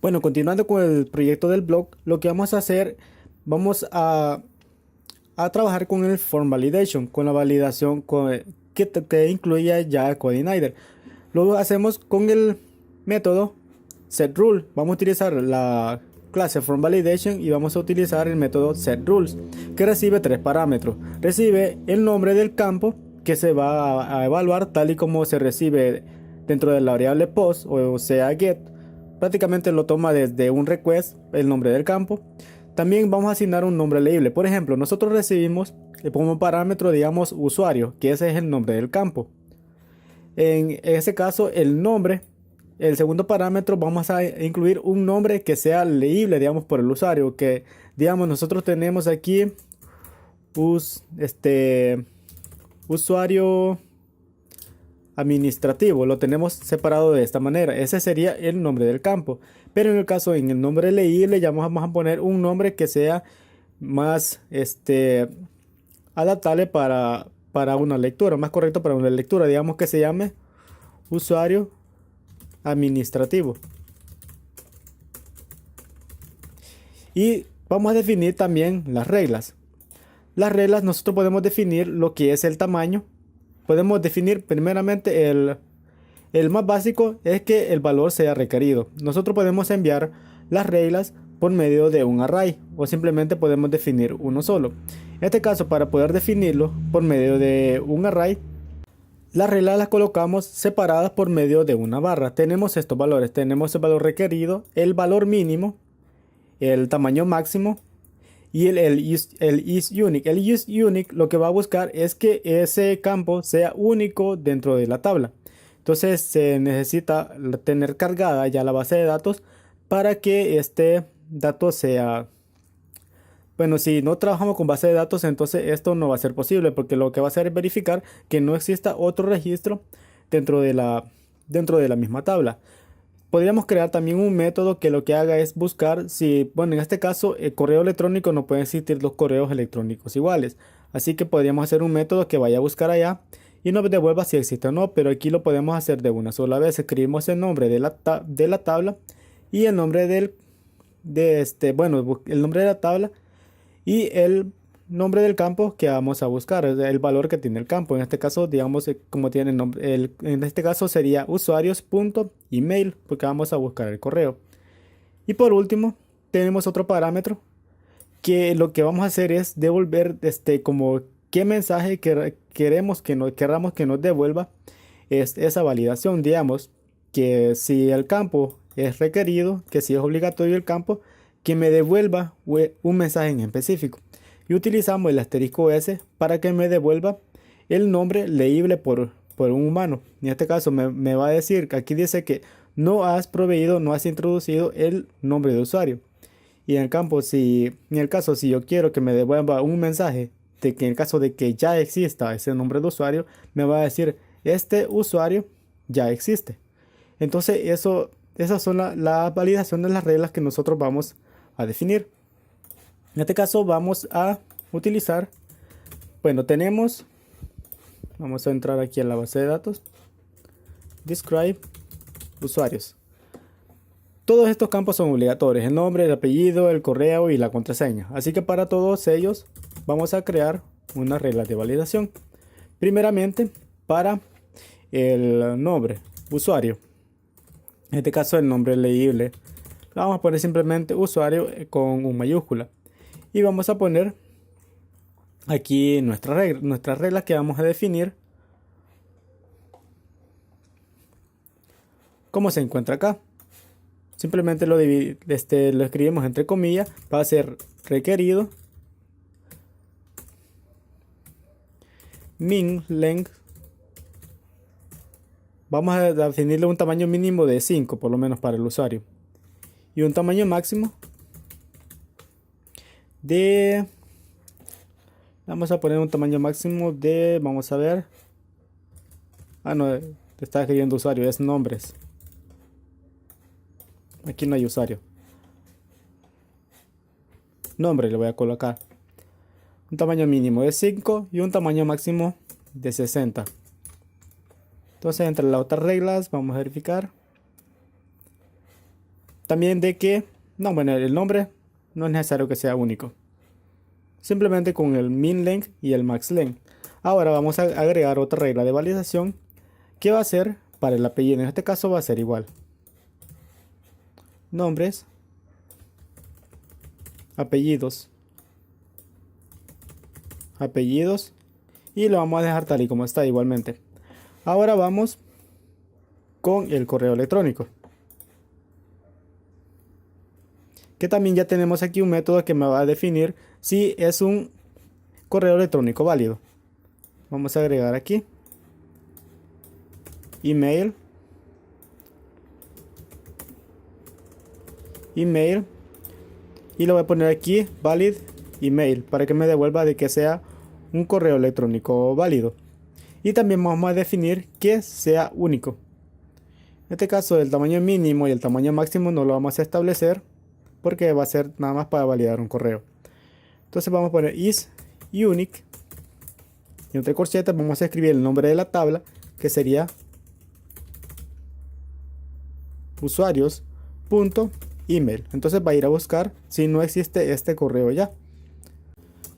Bueno, continuando con el proyecto del blog, lo que vamos a hacer, vamos a trabajar con el form validation, con la validación que incluye ya Coordinator. Lo hacemos con el método setRule. Vamos a utilizar la clase form validation y vamos a utilizar el método setRules, que recibe tres parámetros. Recibe el nombre del campo que se va a evaluar tal y como se recibe dentro de la variable post, o sea get. Prácticamente lo toma desde un request el nombre del campo. También vamos a asignar un nombre leíble. Por ejemplo, nosotros recibimos como parámetro, digamos, usuario, que ese es el nombre del campo. En ese caso, el nombre, el segundo parámetro, vamos a incluir un nombre que sea leíble, digamos, por el usuario. Que, digamos, nosotros tenemos aquí usuario administrativo, lo tenemos separado de esta manera. Ese sería el nombre del campo. Pero en el caso, en el nombre leíble, ya vamos a poner un nombre que sea más adaptable para una lectura, más correcto para una lectura. Digamos que se llame usuario administrativo. Y vamos a definir también las reglas. Las reglas, nosotros podemos definir lo que es el tamaño. Podemos definir primeramente el más básico, es que el valor sea requerido. Nosotros podemos enviar las reglas por medio de un array, o simplemente podemos definir uno solo. En este caso, para poder definirlo por medio de un array, las reglas las colocamos separadas por medio de una barra. Tenemos estos valores, tenemos el valor requerido, el valor mínimo, el tamaño máximo y el isUnique. El isUnique lo que va a buscar es que ese campo sea único dentro de la tabla. Entonces se necesita tener cargada ya la base de datos para que este dato sea... Bueno, si no trabajamos con base de datos, entonces esto no va a ser posible, porque lo que va a hacer es verificar que no exista otro registro dentro de la misma tabla. Podríamos crear también un método que lo que haga es buscar si, bueno, en este caso, el correo electrónico, no pueden existir dos correos electrónicos iguales. Así que podríamos hacer un método que vaya a buscar allá y nos devuelva si existe o no, pero aquí lo podemos hacer de una sola vez. Escribimos el nombre de la tabla y el nombre el nombre de la tabla y el nombre del campo que vamos a buscar, el valor que tiene el campo. En este caso, digamos, como tiene el nombre, en este caso sería usuarios.email, porque vamos a buscar el correo. Y por último, tenemos otro parámetro que lo que vamos a hacer es devolver como qué mensaje querramos que nos devuelva esa validación. Digamos que si el campo es requerido, que si es obligatorio el campo, que me devuelva un mensaje en específico. Y utilizamos el asterisco S para que me devuelva el nombre leíble por un humano. En este caso me va a decir que aquí dice que no has introducido el nombre de usuario. Y en el caso, si yo quiero que me devuelva un mensaje de que en el caso de que ya exista ese nombre de usuario, me va a decir este usuario ya existe. Entonces esas son la validación de las reglas que nosotros vamos a definir. En este caso vamos a utilizar, bueno, vamos a entrar aquí a la base de datos, describe usuarios. Todos estos campos son obligatorios, el nombre, el apellido, el correo y la contraseña. Así que para todos ellos vamos a crear una regla de validación. Primeramente para el nombre, usuario. En este caso el nombre leíble. Vamos a poner simplemente usuario con un mayúscula. Y vamos a poner aquí nuestra regla que vamos a definir. Como se encuentra acá. Simplemente lo escribimos entre comillas. Va a ser requerido. Min length. Vamos a definirle un tamaño mínimo de 5 por lo menos para el usuario. Y un tamaño máximo vamos a poner un tamaño máximo de, vamos a ver, no, está escribiendo usuario, es nombres, aquí no hay usuario, nombre le voy a colocar, un tamaño mínimo de 5 y un tamaño máximo de 60. Entonces entre las otras reglas vamos a verificar también de que, no, bueno, el nombre no es necesario que sea único. Simplemente con el min length y el max length. Ahora vamos a agregar otra regla de validación que va a ser para el apellido. En este caso va a ser igual. Nombres, apellidos, apellidos, y lo vamos a dejar tal y como está igualmente. Ahora vamos con el correo electrónico, que también ya tenemos aquí un método que me va a definir si es un correo electrónico válido. Vamos a agregar aquí email, y lo voy a poner aquí valid email para que me devuelva de que sea un correo electrónico válido. Y también vamos a definir que sea único. En este caso el tamaño mínimo y el tamaño máximo no lo vamos a establecer porque va a ser nada más para validar un correo. Entonces vamos a poner is unique, y entre corchetas vamos a escribir el nombre de la tabla, que sería usuarios.email. Entonces va a ir a buscar si no existe este correo ya.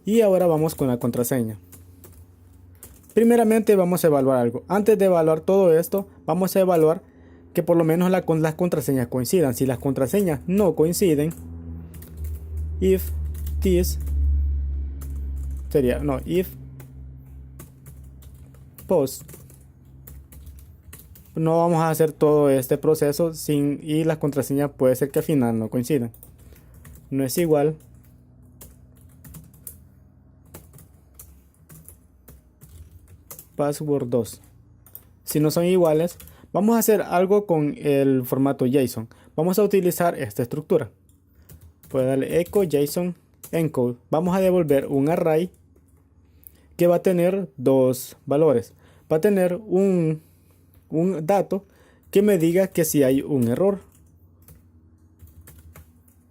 Y ahora vamos con la contraseña. Primeramente vamos a evaluar algo. Antes de evaluar todo esto, vamos a evaluar que por lo menos las contraseñas coincidan. Si las contraseñas no coinciden, if post. No vamos a hacer todo este proceso sin, y las contraseñas puede ser que al final no coincidan. No es igual password 2. Si no son iguales, vamos a hacer algo con el formato JSON. Vamos a utilizar esta estructura. Puedo darle echo JSON encode. Vamos a devolver un array que va a tener dos valores. Va a tener un dato que me diga que si hay un error.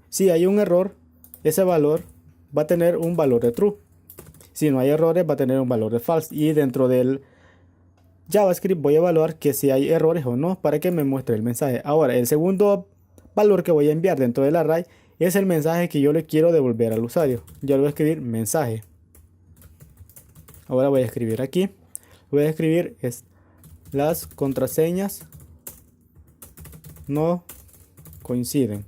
Si hay un error, ese valor va a tener un valor de true. Si no hay errores, va a tener un valor de false. Y dentro del JavaScript voy a evaluar que si hay errores o no para que me muestre el mensaje. Ahora, el segundo valor que voy a enviar dentro del array es el mensaje que yo le quiero devolver al usuario. Yo le voy a escribir mensaje. Ahora voy a escribir aquí. Voy a escribir las contraseñas no coinciden.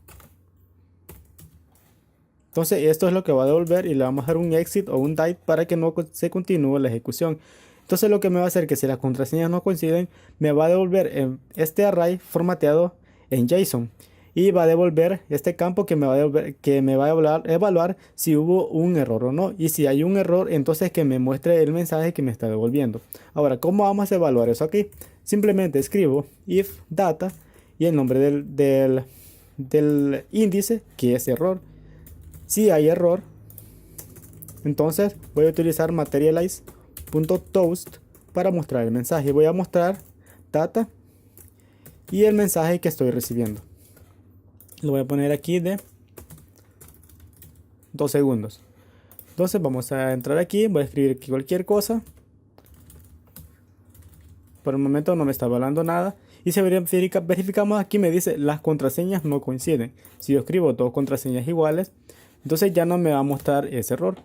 Entonces esto es lo que va a devolver y le vamos a dar un exit o un die para que no se continúe la ejecución. Entonces lo que me va a hacer que si las contraseñas no coinciden, me va a devolver este array formateado en JSON. Y va a devolver este campo que me va a evaluar si hubo un error o no. Y si hay un error, entonces que me muestre el mensaje que me está devolviendo. Ahora, ¿cómo vamos a evaluar eso aquí? Simplemente escribo if data y el nombre del índice, que es error. Si hay error, entonces voy a utilizar materialize.toast para mostrar el mensaje. Voy a mostrar data y el mensaje que estoy recibiendo. Lo voy a poner aquí de 2 segundos. Entonces vamos a entrar aquí, voy a escribir aquí cualquier cosa. Por el momento no me está evaluando nada. Y si verificamos aquí, me dice las contraseñas no coinciden. Si yo escribo dos contraseñas iguales, entonces ya no me va a mostrar ese error.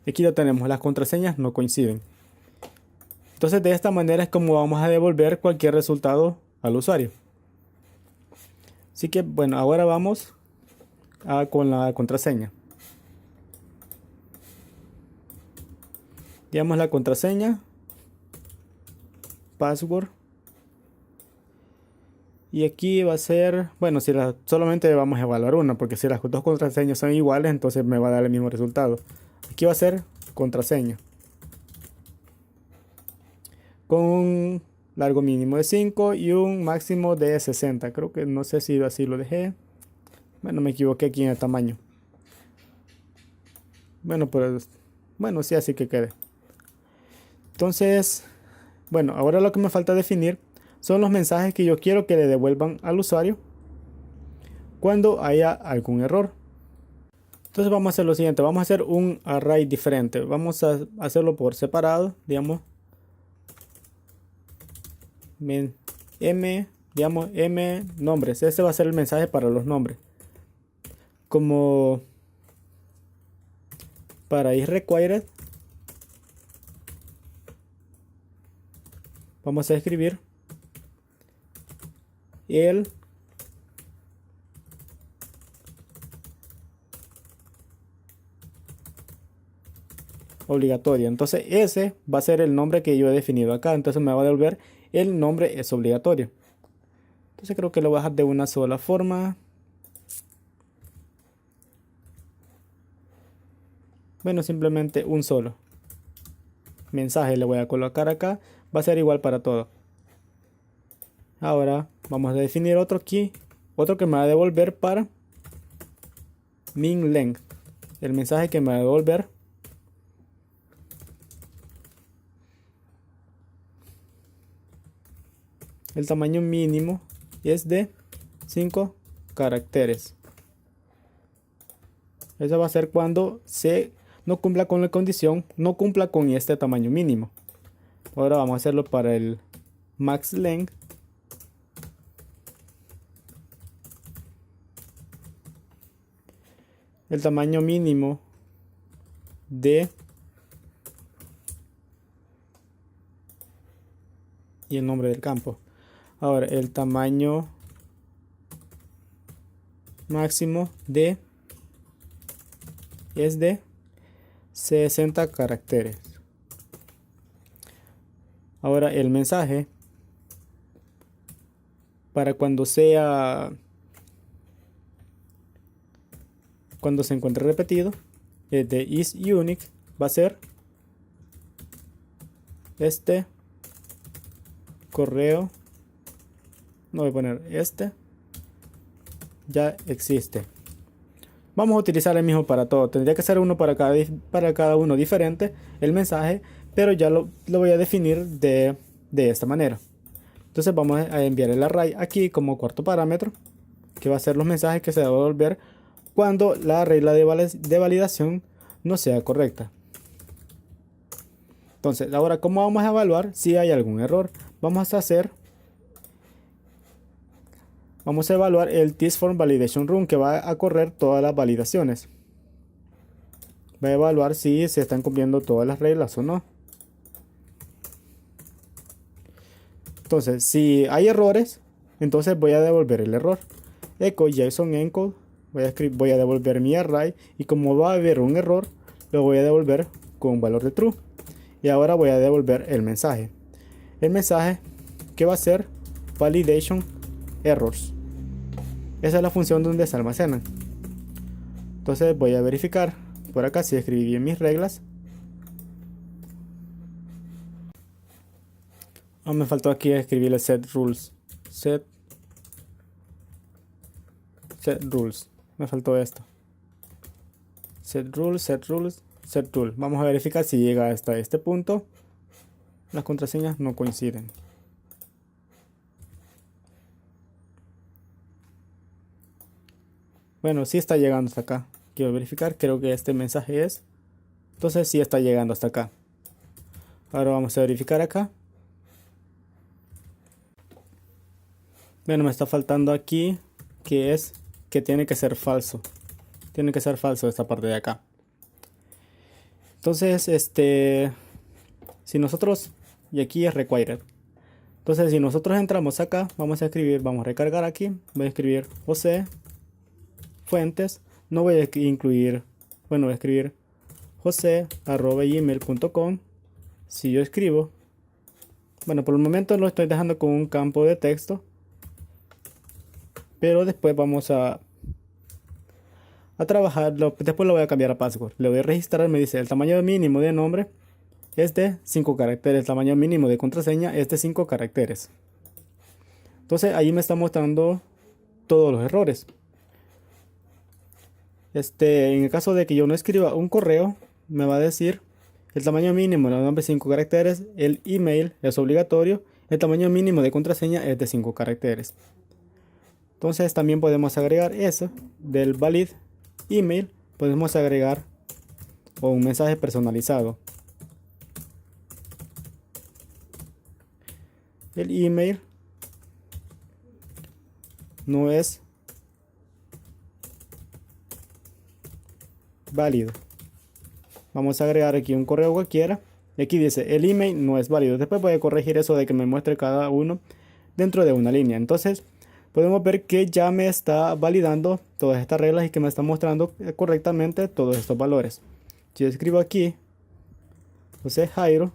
Aquí lo tenemos, las contraseñas no coinciden. Entonces de esta manera es como vamos a devolver cualquier resultado al usuario. Así que bueno, ahora vamos con la contraseña. Digamos la contraseña, password, y aquí va a ser, bueno, si solamente vamos a evaluar una, porque si las dos contraseñas son iguales, entonces me va a dar el mismo resultado. Aquí va a ser contraseña con un largo mínimo de 5 y un máximo de 60. Creo que no sé si así lo dejé. Bueno, me equivoqué aquí en el tamaño. Bueno, pues bueno, sí, así que quede. Entonces, bueno, ahora lo que me falta definir son los mensajes que yo quiero que le devuelvan al usuario cuando haya algún error. Entonces vamos a hacer lo siguiente, vamos a hacer un array diferente. Vamos a hacerlo por separado, digamos. M digamos m nombres. Ese va a ser el mensaje para los nombres. Como para isRequired vamos a escribir el obligatorio. Entonces ese va a ser el nombre que yo he definido acá. Entonces me va a devolver el nombre es obligatorio. Entonces creo que lo voy a dejar de una sola forma. Bueno, simplemente un solo mensaje le voy a colocar acá. Va a ser igual para todo. Ahora vamos a definir otro aquí. Otro que me va a devolver para min length. El mensaje que me va a devolver el tamaño mínimo es de 5 caracteres. Eso va a ser cuando se no cumpla con la condición, no cumpla con este tamaño mínimo. Ahora vamos a hacerlo para el max length. El tamaño mínimo de y el nombre del campo. Ahora el tamaño máximo de es de 60 caracteres. Ahora el mensaje para cuando se encuentre repetido es de isUnique, va a ser este correo, no voy a poner este, ya existe. Vamos a utilizar el mismo para todo. Tendría que ser uno para cada uno diferente el mensaje, pero ya lo voy a definir de esta manera. Entonces vamos a enviar el array aquí como cuarto parámetro, que va a ser los mensajes que se va a devolver cuando la regla de validación no sea correcta. Entonces ahora, ¿cómo vamos a evaluar si hay algún error? Vamos a evaluar el ThysForm Validation Run, que va a correr todas las validaciones. Va a evaluar si se están cumpliendo todas las reglas o no. Entonces, si hay errores, entonces voy a devolver el error. Echo JSON encode, voy a devolver mi array, y como va a haber un error, lo voy a devolver con un valor de true. Y ahora voy a devolver el mensaje. El mensaje que va a ser validation errors. Esa es la función donde se almacenan. Entonces voy a verificar por acá si escribí bien mis reglas. Me faltó aquí escribir el set rules. Set rules. Me faltó esto. Set rules, set rules, set rule. Vamos a verificar si llega hasta este punto. Las contraseñas no coinciden. Bueno, sí está llegando hasta acá. Quiero verificar, creo que este mensaje es. Entonces sí está llegando hasta acá. Ahora vamos a verificar acá. Bueno, me está faltando aquí que tiene que ser falso. Tiene que ser falso esta parte de acá. Entonces, si nosotros, y aquí es required. Entonces, si nosotros entramos acá, vamos a recargar aquí. Voy a escribir José fuentes. No voy a incluir, bueno, voy a escribir jose@gmail.com. Si yo escribo, bueno, por el momento lo estoy dejando con un campo de texto, pero después vamos a trabajar, después lo voy a cambiar a password. Le voy a registrar, me dice el tamaño mínimo de nombre es de 5 caracteres, el tamaño mínimo de contraseña es de 5 caracteres. Entonces ahí me está mostrando todos los errores. En el caso de que yo no escriba un correo, me va a decir el tamaño mínimo de nombre 5 caracteres, el email es obligatorio, el tamaño mínimo de contraseña es de 5 caracteres. Entonces también podemos agregar eso del valid email, podemos agregar un mensaje personalizado. El email no es válido. Vamos a agregar aquí un correo cualquiera. Y aquí dice, el email no es válido. Después voy a corregir eso de que me muestre cada uno dentro de una línea. Entonces, podemos ver que ya me está validando todas estas reglas y que me está mostrando correctamente todos estos valores. Si yo escribo aquí, José Jairo,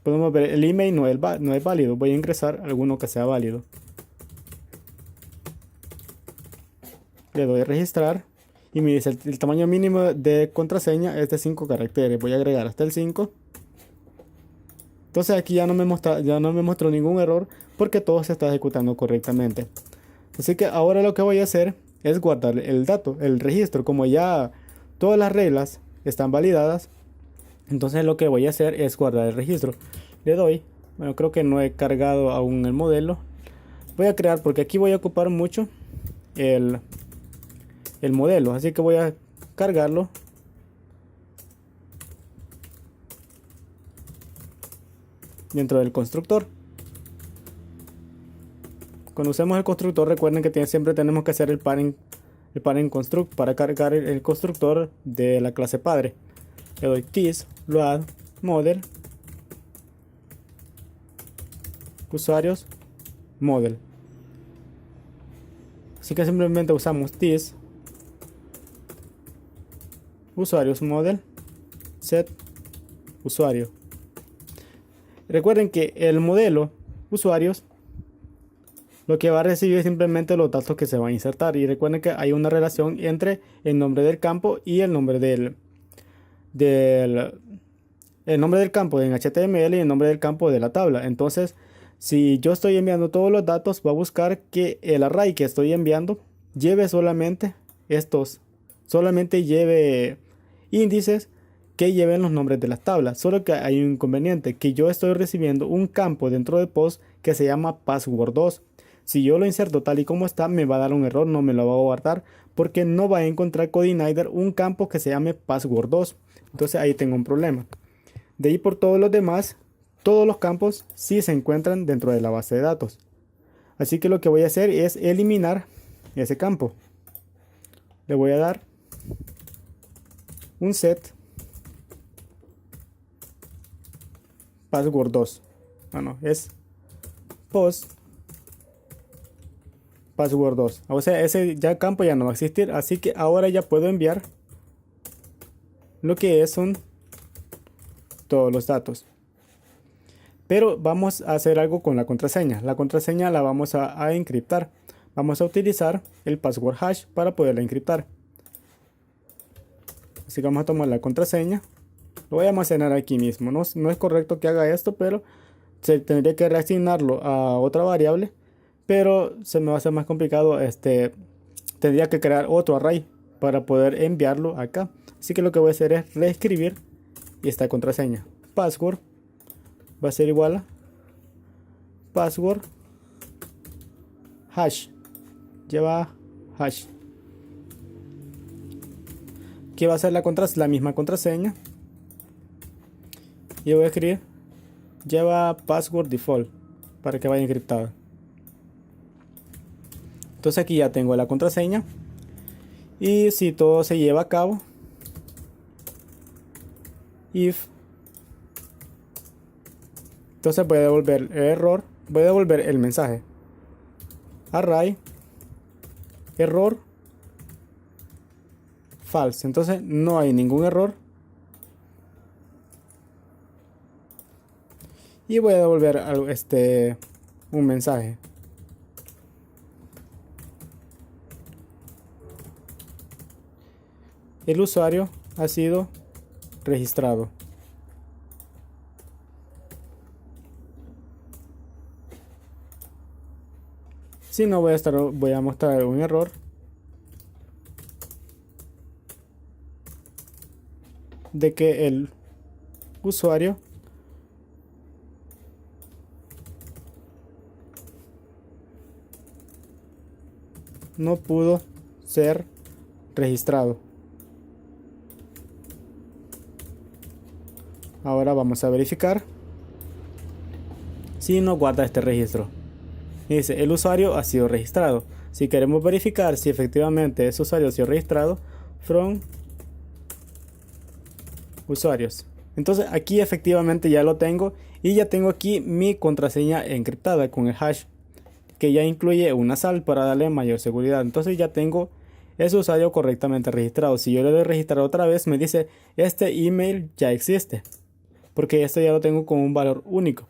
podemos ver el email no es válido. Voy a ingresar alguno que sea válido. Le doy a registrar y me dice el tamaño mínimo de contraseña es de 5 caracteres. Voy a agregar hasta el 5. Entonces aquí ya no me mostró ningún error porque todo se está ejecutando correctamente. Así que ahora lo que voy a hacer es guardar el dato, el registro. Como ya todas las reglas están validadas, entonces lo que voy a hacer es guardar el registro. Le doy, bueno, creo que no he cargado aún el modelo. Voy a crear porque aquí voy a ocupar mucho el modelo, así que voy a cargarlo. Dentro del constructor. Cuando usemos el constructor, recuerden que siempre tenemos que hacer el parent construct para cargar el constructor de la clase padre. Le doy this load model usuarios model. Así que simplemente usamos this usuarios model set usuario. Recuerden que el modelo usuarios lo que va a recibir es simplemente los datos que se van a insertar. Y recuerden que hay una relación entre el nombre del campo y el nombre del nombre del campo en HTML y el nombre del campo de la tabla. Entonces, si yo estoy enviando todos los datos, va a buscar que el array que estoy enviando lleve solamente lleve índices que lleven los nombres de las tablas. Solo que hay un inconveniente, que yo estoy recibiendo un campo dentro de post que se llama password2. Si yo lo inserto tal y como está, me va a dar un error, no me lo va a guardar, porque no va a encontrar CodeIgniter un campo que se llame password2. Entonces ahí tengo un problema. De ahí por todos los demás, todos los campos sí se encuentran dentro de la base de datos. Así que lo que voy a hacer es eliminar ese campo. Le voy a dar un set password2. Es post password2. O sea, ese campo ya no va a existir. Así que ahora ya puedo enviar lo que son todos los datos. Pero vamos a hacer algo con la contraseña. La contraseña la vamos a encriptar. Vamos a utilizar el password hash para poderla encriptar. Así que vamos a tomar la contraseña. Lo voy a almacenar aquí mismo. No es correcto que haga esto, pero tendría que reasignarlo a otra variable. Pero se me va a hacer más complicado. Tendría que crear otro array para poder enviarlo acá. Así que lo que voy a hacer es reescribir esta contraseña. Password va a ser igual a password hash. Lleva hash. Que va a ser la misma contraseña. Y voy a escribir lleva password default para que vaya encriptada. Entonces aquí ya tengo la contraseña. Y si todo se lleva a cabo, if, entonces voy a devolver el error, voy a devolver el mensaje array error false. Entonces no hay ningún error. Y voy a devolver un mensaje. El usuario ha sido registrado. Si no, voy a mostrar un error de que el usuario no pudo ser registrado. Ahora vamos a verificar si no guarda este registro. Dice, el usuario ha sido registrado. Si queremos verificar si efectivamente ese usuario ha sido registrado, from usuarios. Entonces aquí efectivamente ya lo tengo y ya tengo aquí mi contraseña encriptada con el hash, que ya incluye una sal para darle mayor seguridad. Entonces ya tengo ese usuario correctamente registrado. Si yo le doy registrar otra vez, me dice este email ya existe, porque este ya lo tengo con un valor único.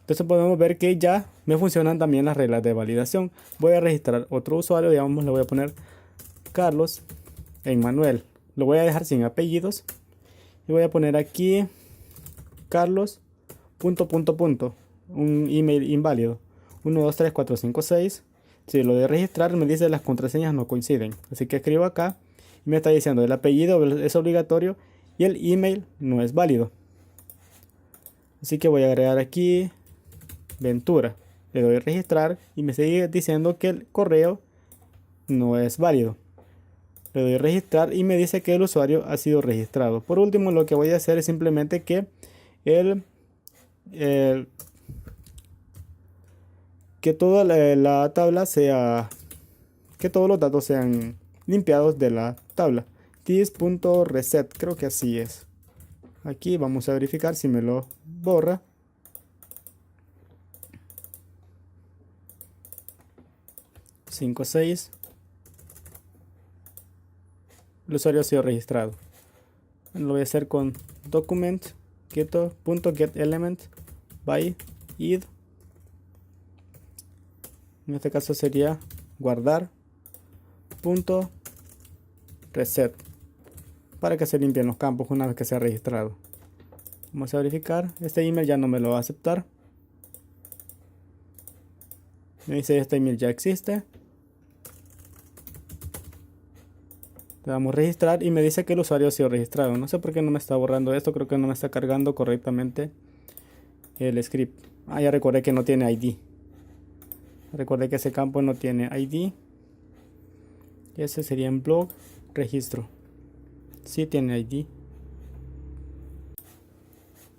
Entonces podemos ver que ya me funcionan también las reglas de validación. Voy a registrar otro usuario, digamos, le voy a poner Carlos Emmanuel. Lo voy a dejar sin apellidos y voy a poner aquí Carlos un email inválido 1 2 3 4 5 6. Si lo de registrar me dice las contraseñas no coinciden, así que escribo acá y me está diciendo el apellido es obligatorio y el email no es válido. Así que voy a agregar aquí Ventura, le doy registrar y me sigue diciendo que el correo no es válido. Le doy registrar y me dice que el usuario ha sido registrado. Por último, lo que voy a hacer es simplemente que que toda la tabla sea, que todos los datos sean limpiados de la tabla. This.reset, creo que así es. Aquí vamos a verificar si me lo borra. Cinco, 6. El usuario ha sido registrado. Lo voy a hacer con document .getElement by id. En este caso sería guardar .reset para que se limpien los campos una vez que se ha registrado. Vamos a verificar. Este email ya no me lo va a aceptar. Me dice este email ya existe. Le damos registrar y me dice que el usuario ha sido registrado. No sé por qué no me está borrando esto. Creo que no me está cargando correctamente el script. Ya recordé que no tiene ID. Recordé que ese campo no tiene ID. Ese sería en blog registro. Sí tiene ID.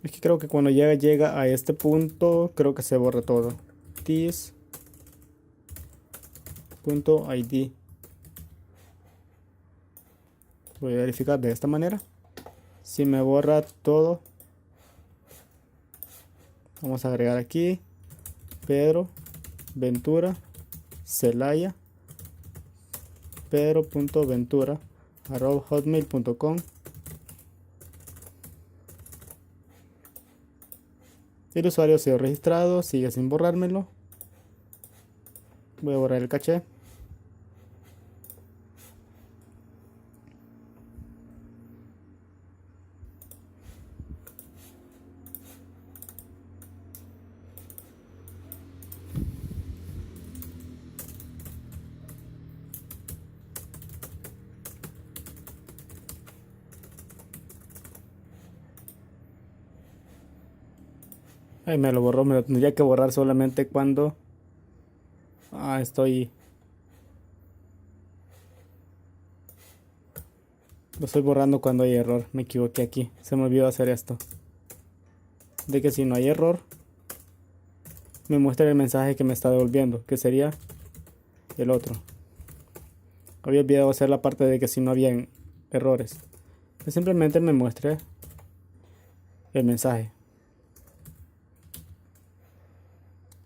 Es que creo que cuando llega a este punto, creo que se borra todo. This.id. Voy a verificar de esta manera. Si me borra todo, vamos a agregar aquí Pedro Ventura Celaya pedro.ventura@hotmail.com. El usuario ha sido registrado, sigue sin borrármelo. Voy a borrar el caché. Ay, me lo borró, me lo tendría que borrar solamente cuando estoy. Lo estoy borrando cuando hay error. Me equivoqué aquí. Se me olvidó hacer esto. De que si no hay error, me muestra el mensaje que me está devolviendo, que sería el otro. Había olvidado hacer la parte de que si no habían errores. Que simplemente me muestre el mensaje.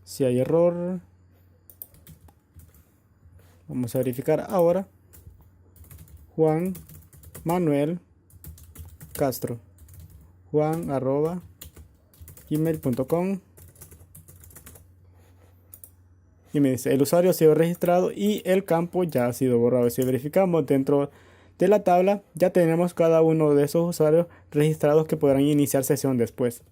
Si hay error, vamos a verificar ahora. Juan Manuel Castro, juan@gmail.com, y me dice el usuario ha sido registrado y el campo ya ha sido borrado. Si verificamos dentro de la tabla, ya tenemos cada uno de esos usuarios registrados que podrán iniciar sesión después.